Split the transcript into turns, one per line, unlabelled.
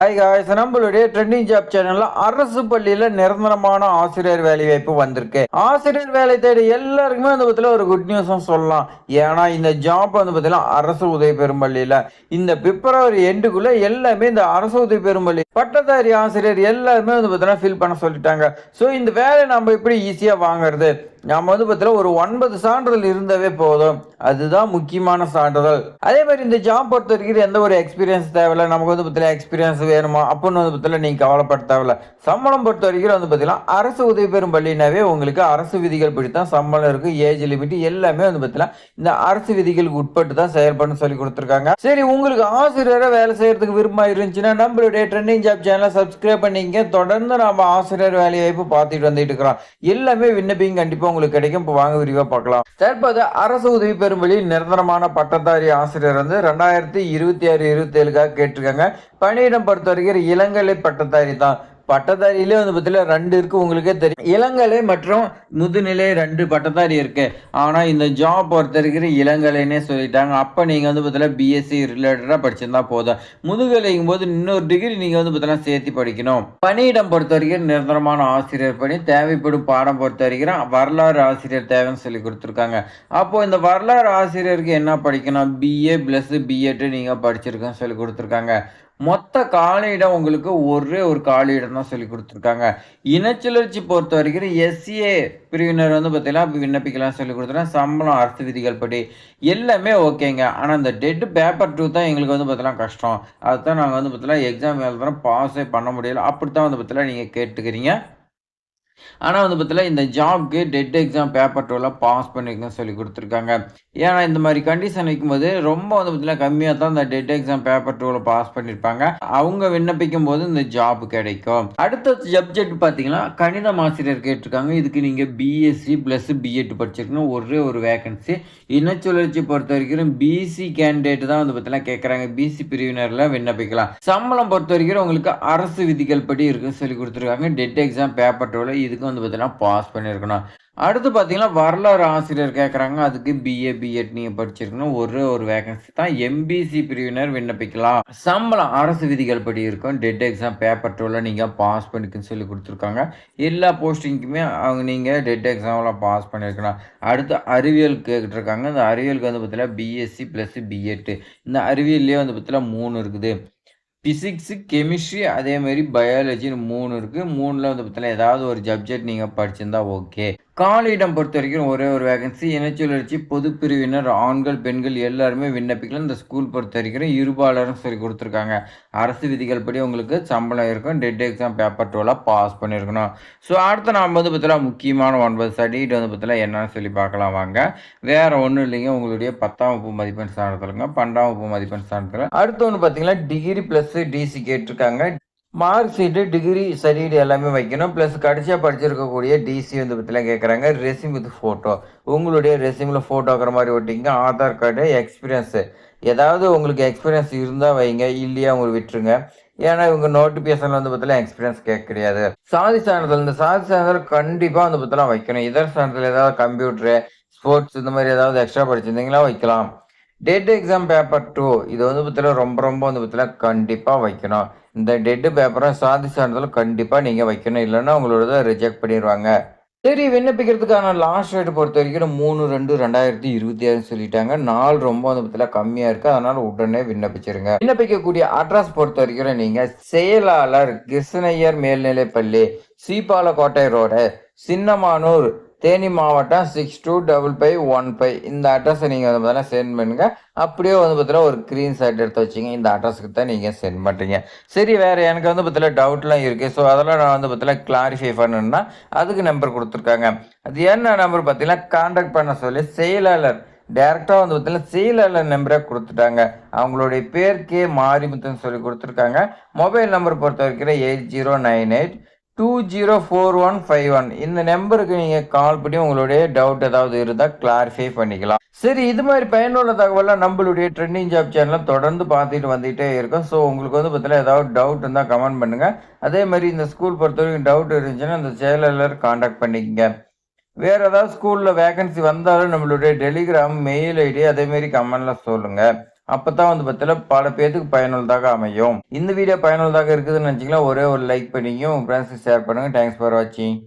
Hi guys, நம்மளுடைய trending job சேனல்ல அரசு பள்ளியில நிரந்தரமான ஆசிரியர் வேலை வாய்ப்பு வந்திருக்கு. ஆசிரியர் வேலை தேடி எல்லாருக்குமே வந்து பார்த்தீங்கன்னா ஒரு குட் நியூஸும் சொல்லலாம். ஏன்னா இந்த ஜாப் வந்து பார்த்தீங்கன்னா அரசு உதவி பெறும் பள்ளியில இந்த பிப்ரவரி எண்டுக்குள்ள எல்லாமே இந்த அரசு உதவி பெறும் பள்ளி பட்டதாரி ஆசிரியர் எல்லாருமே வந்து பார்த்தீங்கன்னா ஃபில் பண்ண சொல்லிட்டாங்க. ஸோ இந்த வேலையை நம்ம எப்படி ஈஸியா வாங்குறது? நாம வந்து பார்த்தீங்கன்னா ஒரு 9 சான்றிதழ் இருந்தாவே போதும். அதுதான் முக்கியமான சான்றிதழ். அதே மாதிரி இந்த ஜாப் பொறுத்த வரைக்கும் எந்த ஒரு எக்ஸ்பீரியன்ஸ் தேவையில்ல. நமக்கு வந்து பார்த்தீங்கன்னா எக்ஸ்பீரியன்ஸ் வேணுமா அப்படின்னு வந்து பார்த்தீங்கன்னா நீங்க கவலைப்பட தேவையில்ல. சம்பளம் பொறுத்த வரைக்கும் வந்து பார்த்தீங்கன்னா அரசு உதவி பெறும் பள்ளினாவே உங்களுக்கு அரசு விதிகள் பிடித்தான் சம்பளம் இருக்கு. ஏஜ் லிமிட் எல்லாமே வந்து பார்த்தீங்கன்னா இந்த அரசு விதிகளுக்கு உட்பட்டு தான் செயல்படணும்னு சொல்லி கொடுத்துருக்காங்க. சரி, உங்களுக்கு ஆசிரியரை வேலை செய்யறதுக்கு விருப்பம் இருந்துச்சுன்னா நம்மளுடைய ட்ரெண்டிங் ஜாப் சேனலை சப்ஸ்கிரைப் பண்ணிங்க. தொடர்ந்து நாம ஆசிரியர் வேலை வாய்ப்பு பார்த்துட்டு வந்துட்டு இருக்கிறோம். எல்லாமே விண்ணப்பிங்க, கண்டிப்பா உங்களுக்கு கிடைக்கும். இப்போ வாங்க விரிவா பார்க்கலாம். தற்போது அரசு உதவி பெறும் வழி நிரந்தரமான பட்டதாரி ஆசிரியர் வந்து 2026-27க்காக கேட்டிருக்காங்க. பணியிடம் பொறுத்த வரைக்கும் இளங்கலை பட்டதாரி தான். பட்டதாரியிலே வந்து பார்த்தீங்கன்னா 2 இருக்கு, உங்களுக்கே தெரியும். இளங்கலை மற்றும் முதுநிலை 2 பட்டதாரி இருக்கு. ஆனா இந்த ஜாப் பொறுத்த வரைக்கும் இளங்கலைன்னே சொல்லிட்டாங்க. அப்ப நீங்க வந்து பார்த்தீங்கன்னா பிஎஸ்சி ரிலேட்டடா படிச்சிருந்தா போதும். முதுகலைங்கும் போது இன்னொரு டிகிரி நீங்க வந்து பார்த்தீங்கன்னா சேர்த்து படிக்கணும். பணியிடம் பொறுத்த வரைக்கும் நிரந்தரமான ஆசிரியர் பணி. தேவைப்படும் பாடம் பொறுத்த வரைக்கும் வரலாறு ஆசிரியர் தேவைன்னு சொல்லி கொடுத்துருக்காங்க. அப்போ இந்த வரலாறு ஆசிரியருக்கு என்ன படிக்கணும்? பிஏ பிளஸ் பிஎட் நீங்க படிச்சிருக்கேன்னு சொல்லி கொடுத்துருக்காங்க. மொத்த காலியிடம் உங்களுக்கு ஒரே ஒரு காலியிடம் தான் சொல்லி கொடுத்துருக்காங்க. இனச்சுழற்சி பொறுத்த வரைக்கும் எஸ்சிஏ பிரிவினர் வந்து பார்த்தீங்கன்னா விண்ணப்பிக்கலாம் சொல்லி கொடுத்துருக்காங்க. சம்பளம் அரசு விதிகள் படி எல்லாமே ஓகேங்க. ஆனால் இந்த டெட் பேப்பர் 2 தான் எங்களுக்கு வந்து பார்த்தீங்கன்னா கஷ்டம். அதுதான் நாங்கள் வந்து பார்த்தீங்கன்னா எக்ஸாம் எழுதுறோம், பாஸே பண்ண முடியல. அப்படித்தான் வந்து பார்த்தீங்கன்னா நீங்கள் கேட்டுக்கிறீங்க. ஆனா வந்து பார்த்தீங்கன்னா, இந்த ஜாப்க்கு டெட் எக்ஸாம் பேப்பர் 2ல பாஸ் பண்ணியிருக்கேன்னு சொல்லி குடுத்துருக்காங்க. ஏன்னா, இந்த மாரி கண்டிஷன் வைக்கும்போது ரொம்ப வந்து பார்த்தீங்கன்னா, கம்மியா தான் இந்த டெட் எக்ஸாம் பேப்பர் 2ல பாஸ் பண்ணியிருப்பாங்க. அவங்க விண்ணப்பிக்கும்போது இந்த ஜாப் கிடைக்கும். அடுத்த சப்ஜெக்ட் பார்த்தீங்கன்னா, கணிதம் ஆசிரியர் கேட்டிருக்காங்க. இதுக்கு நீங்க பிஎஸ்சி பிளஸ் பிஎட் படிச்சிருக்கணும். ஒரே ஒரு வேக்கன்சி. இனச்சுழற்சி பொறுத்தவரைக்கும் பிசி கேண்டிடேட் தான் வந்து பார்த்தீங்கன்னா கேட்கறாங்க. பிசி பிரிவினர்ல விண்ணப்பிக்கலாம். சம்பளம் பொறுத்தவரைக்கும் உங்களுக்கு அரசு விதிகள் படி இருக்குன்னு சொல்லி குடுத்துருக்காங்க. டெட் எக்ஸாம் பேப்பர் 2ல இதுக்கு வந்து பார்த்தீங்கன்னா பாஸ் பண்ணியிருக்கணும். அடுத்து பார்த்தீங்கன்னா, வரலாறு ஆசிரியர் கேட்குறாங்க. அதுக்கு பிஏ, பிஎட் நீங்க படிச்சிருக்கணும். ஒரே ஒரு வேகன்சி தான். எம்பிசி பிரிவினர் விண்ணப்பிக்கலாம். சம்பளம் அரசு விதிகள் படி இருக்கும். டெட் எக்ஸாம் பேப்பர் 2ல நீங்க பாஸ் பண்ணிக்குன்னு சொல்லி குடுத்துருக்காங்க. எல்லா போஸ்டிங்க்குமே நீங்க டெட் எக்ஸாம்ல பாஸ் பண்ணியிருக்கணும். அடுத்து அறிவியல் கேட்டுருக்காங்க. இந்த அறிவியலுக்கு வந்து பார்த்தீங்கன்னா பிஎஸ்சி பிளஸ் பிஎட். இந்த அறிவியல்லயே வந்து பார்த்தீங்கன்னா 3 இருக்குது. பிசிக்ஸு, கெமிஸ்ட்ரி அதே மாரி பயாலஜின்னு 3 இருக்கு. 3ல வந்து பார்த்தீங்கன்னா, ஏதாவது ஒரு சப்ஜெக்ட் நீங்க படிச்சிருந்தா ஓகே. காலியிடம் பொறுத்தவரைக்கும் ஒரே ஒரு வேகன்சி. இனச்சுழற்சி பொது பிரிவினர் ஆண்கள், பெண்கள் எல்லாருமே விண்ணப்பிக்கலாம். இந்த ஸ்கூல் பொறுத்தவரைக்கும் இருபாலர்ன்னு சொல்லி குடுத்துருக்காங்க. அரசு விதிகள் படி உங்களுக்கு சம்பளம் இருக்கும். டெட் எக்ஸாம் பேப்பர் 2ல பாஸ் பண்ணியிருக்கணும். ஸோ அடுத்து நாம வந்து பார்த்தீங்கன்னா, முக்கியமான 9 சர்டிஃபிகேட் வந்து பார்த்தீங்கன்னா என்னன்னு சொல்லி பார்க்கலாம் வாங்க. வேற ஒண்ணும் இல்லைங்க. உங்களுடைய 10ஆம் வகுப்பு மதிப்பெண் சான்றிதழுங்க. 12ஆம் வகுப்பு மதிப்பெண் சான்றிதழ். அடுத்து ஒண்ணு பார்த்தீங்கன்னா, டிகிரி பிளஸ் டிசி கேட்டிருக்காங்க. மார்க் ஷீட்டு, டிகிரி சர்டிஃபிகேட் எல்லாமே வைக்கணும். பிளஸ் கடைசியா படிச்சிருக்கக்கூடிய டிசி வந்து பார்த்தீங்கன்னா கேட்குறாங்க. Resume with photo. உங்களுடைய ரெஸ்யூம்ல ஃபோட்டோ இருக்கிற மாரி ஒட்டிங்க. ஆதார் கார்டு, எக்ஸ்பீரியன்ஸு ஏதாவது உங்களுக்கு எக்ஸ்பீரியன்ஸ் இருந்தா வைங்க. இல்லையா உங்களுக்கு விட்டுருங்க. ஏன்னா இவங்க நோட்டிஃபிகேஷன்ல வந்து பார்த்தீங்கன்னா எக்ஸ்பீரியன்ஸ் கேட்க கிடையாது. சாதி சான்றிதழ், இந்த சாதி சான்றிதழ் கண்டிப்பா வந்து பார்த்தீங்கன்னா வைக்கணும். இதர் சான்றிதழ் ஏதாவது கம்ப்யூட்டரு, ஸ்போர்ட்ஸ் இந்த மாரி ஏதாவது எக்ஸ்ட்ரா படிச்சிருந்தீங்களா வைக்கலாம். டெட் எக்ஸாம் பேப்பர் 2 இது வந்து பார்த்தீங்கன்னா ரொம்ப ரொம்ப வந்து பார்த்தீங்கன்னா கண்டிப்பா வைக்கணும். இந்த டெட் பேப்பரும் சாதி சான்றிதழும் கண்டிப்பா நீங்க வைக்கணும். இல்லைன்னா உங்களோடத ரிஜெக்ட் பண்ணிருவாங்க. சரி, விண்ணப்பிக்கிறதுக்கான லாஸ்ட் டேட் பொறுத்த வரைக்கும் 3/2/2026 சொல்லிட்டாங்க. நாள் ரொம்ப வந்து பார்த்தீங்கன்னா கம்மியா இருக்கு. அதனால உடனே விண்ணப்பிச்சிருங்க. விண்ணப்பிக்கக்கூடிய அட்ரஸ் பொறுத்த வரைக்கும் நீங்க செயலாளர் கிருஷ்ணய்யர் மேல்நிலைப்பள்ளி, சீப்பாலக்கோட்டை ரோடு, சின்னமானூர், தேனி மாவட்டம் 625515 இந்த அட்ரஸை நீங்க வந்து பார்த்தீங்கன்னா சென்ட் பண்ணுங்க. அப்படியே வந்து பார்த்தீங்கன்னா ஒரு ஸ்கிரீன்ஷாட் எடுத்து வச்சுங்க. இந்த அட்ரஸ்க்கு தான் நீங்க சென்ட் பண்றீங்க. சரி, வேற எனக்கு வந்து பார்த்தீங்கன்னா டவுட்லாம் இருக்கு. ஸோ அதெல்லாம் நான் வந்து பார்த்தீங்கன்னா கிளாரிஃபை பண்ணணும்னா அதுக்கு நம்பர் கொடுத்துருக்காங்க. அது என்ன நம்பர் பார்த்தீங்கன்னா கான்டாக்ட் பண்ண சொல்லி செயலாளர் டைரக்டா வந்து பார்த்தீங்கன்னா செயலாளர் நம்பரே கொடுத்துட்டாங்க. அவங்களுடைய பேர் கே மாரிமுத்துன்னு சொல்லி கொடுத்துருக்காங்க. மொபைல் நம்பர் பொறுத்த வரைக்கும் 8098204151 இந்த நம்பருக்கு நீங்க கால் பண்ணி உங்களுடைய டவுட் ஏதாவது இருந்தா கிளாரிஃபை பண்ணிக்கலாம். சரி, இது மாதிரி பயனுள்ள தகவலாம் நம்மளுடைய ட்ரெண்டிங் ஜாப் சேனலை தொடர்ந்து பார்த்துட்டு வந்துட்டே இருக்கும். ஸோ உங்களுக்கு வந்து பார்த்தீங்கன்னா ஏதாவது டவுட் இருந்தால் கமெண்ட் பண்ணுங்க. அதே மாதிரி இந்த ஸ்கூல் பொறுத்த வரைக்கும் டவுட் இருந்துச்சுன்னா இந்த செயலாளர் கான்டாக்ட் பண்ணிக்கங்க. வேற ஏதாவது ஸ்கூல்ல வேகன்சி வந்தாலும் நம்மளுடைய டெலிகிராம் மெயில் ஐடி அதே மாதிரி கமெண்ட்ல சொல்லுங்க. அப்பதான் வந்து பார்த்தீங்கன்னா பல பேத்துக்கு பயனுள்ளதாக அமையும். இந்த வீடியோ பயனுள்ளதாக இருக்குதுன்னு நினைச்சீங்கன்னா ஒரே ஒரு லைக் பண்ணியும் ஃப்ரெண்ட்ஸுக்கு ஷேர் பண்ணுங்க. தேங்க்ஸ் ஃபார் வாட்சிங்.